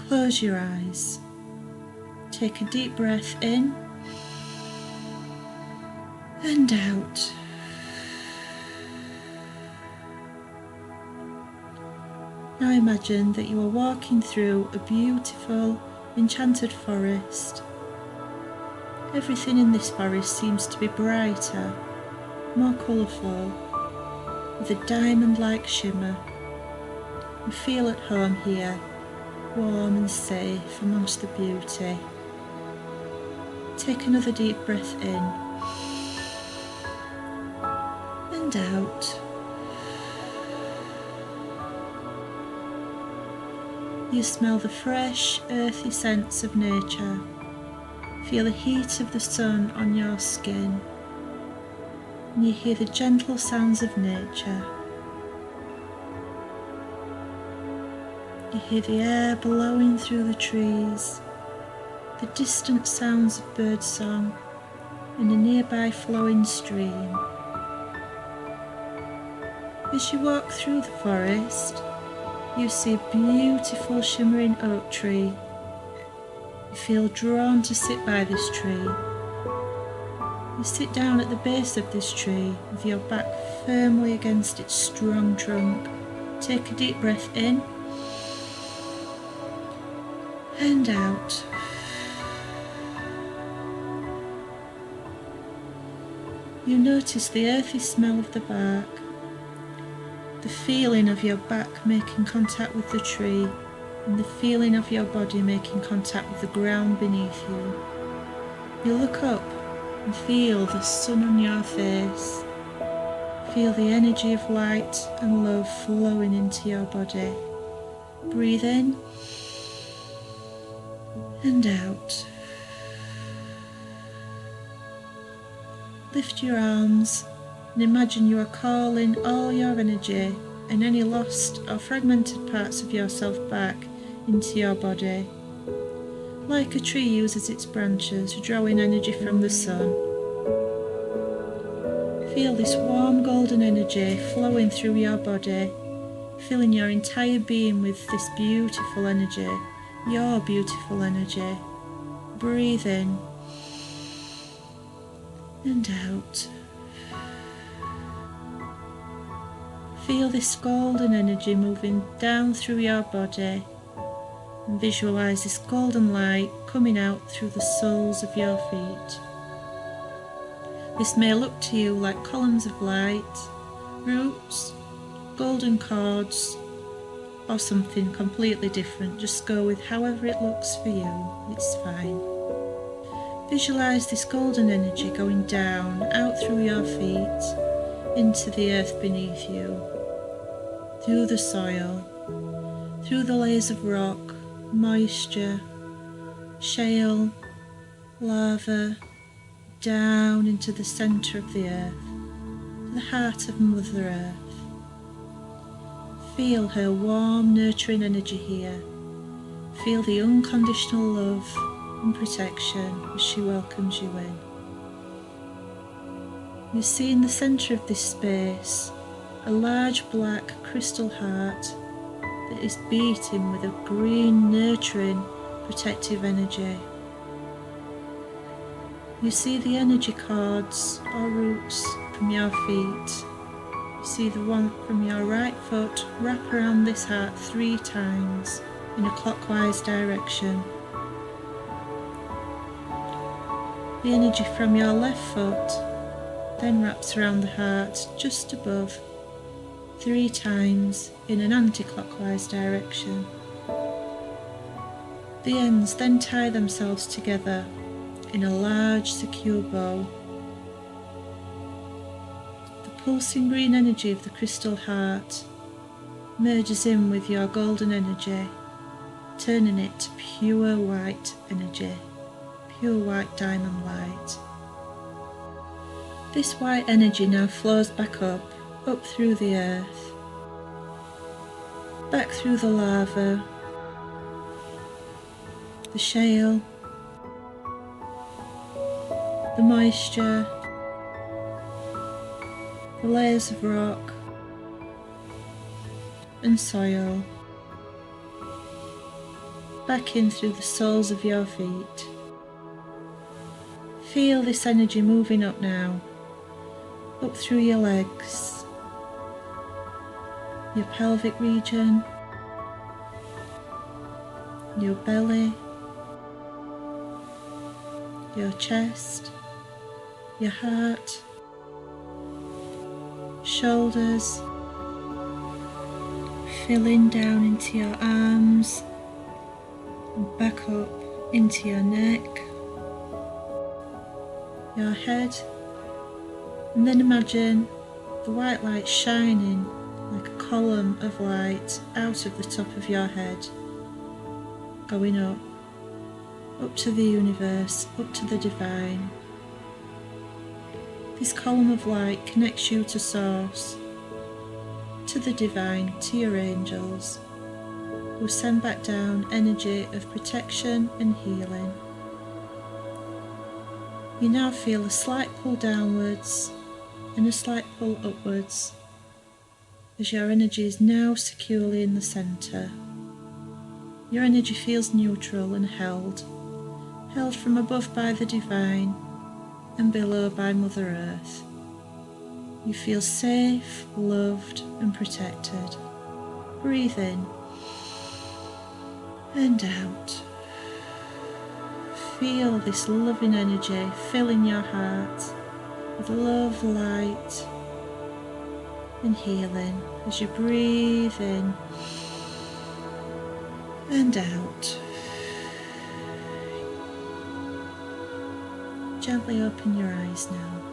Close your eyes. Take a deep breath in and out. Now imagine that you are walking through a beautiful, enchanted forest. Everything in this forest seems to be brighter, more colourful, with a diamond-like shimmer. You feel at home here, warm and safe amongst the beauty. Take another deep breath in and out. You smell the fresh, earthy scents of nature. Feel the heat of the sun on your skin. And you hear the gentle sounds of nature. You hear the air blowing through the trees, the distant sounds of birdsong, and a nearby flowing stream. As you walk through the forest, you see a beautiful shimmering oak tree. You feel drawn to sit by this tree. You sit down at the base of this tree with your back firmly against its strong trunk. Take a deep breath in and out. You notice the earthy smell of the bark, the feeling of your back making contact with the tree, and the feeling of your body making contact with the ground beneath you. You look up and feel the sun on your face. Feel the energy of light and love flowing into your body. Breathe in and out. Lift your arms and imagine you are calling all your energy and any lost or fragmented parts of yourself back into your body. Like a tree uses its branches to draw in energy from the sun. Feel this warm golden energy flowing through your body, filling your entire being with this beautiful energy, your beautiful energy. Breathe in and out. Feel this golden energy moving down through your body, and visualize this golden light coming out through the soles of your feet. This may look to you like columns of light, roots, golden cords, or something completely different. Just go with however it looks for you, it's fine. Visualize this golden energy going down, out through your feet, into the earth beneath you, through the soil, through the layers of rock, moisture, shale, lava, down into the centre of the earth, to the heart of Mother Earth. Feel her warm, nurturing energy here. Feel the unconditional love and protection as she welcomes you in. You see in the centre of this space a large black crystal heart that is beating with a green, nurturing, protective energy. You see the energy cords or roots from your feet. You see the one from your right foot wrap around this heart 3 times in a clockwise direction. The energy from your left foot then wraps around the heart just above 3 times in an anti-clockwise direction. The ends then tie themselves together in a large secure bow. The pulsing green energy of the crystal heart merges in with your golden energy, turning it to pure white energy, pure white diamond light. This white energy now flows back up through the earth, back through the lava, the shale, the moisture, the layers of rock and soil, back in through the soles of your feet. Feel this energy moving up now, up through your legs, your pelvic region, your belly, your chest, your heart, shoulders, filling down into your arms and back up into your neck, your head, and then imagine the white light shining like a column of light out of the top of your head, going up to the universe, up to the divine. This column of light connects you to Source, to the divine, to your angels, who send back down energy of protection and healing. You now feel a slight pull downwards and a slight pull upwards as your energy is now securely in the centre. Your energy feels neutral and held from above by the divine and below by Mother Earth. You feel safe, loved and protected. Breathe in and out. Feel this loving energy filling your heart with love, light and healing as you breathe in and out. Gently open your eyes now.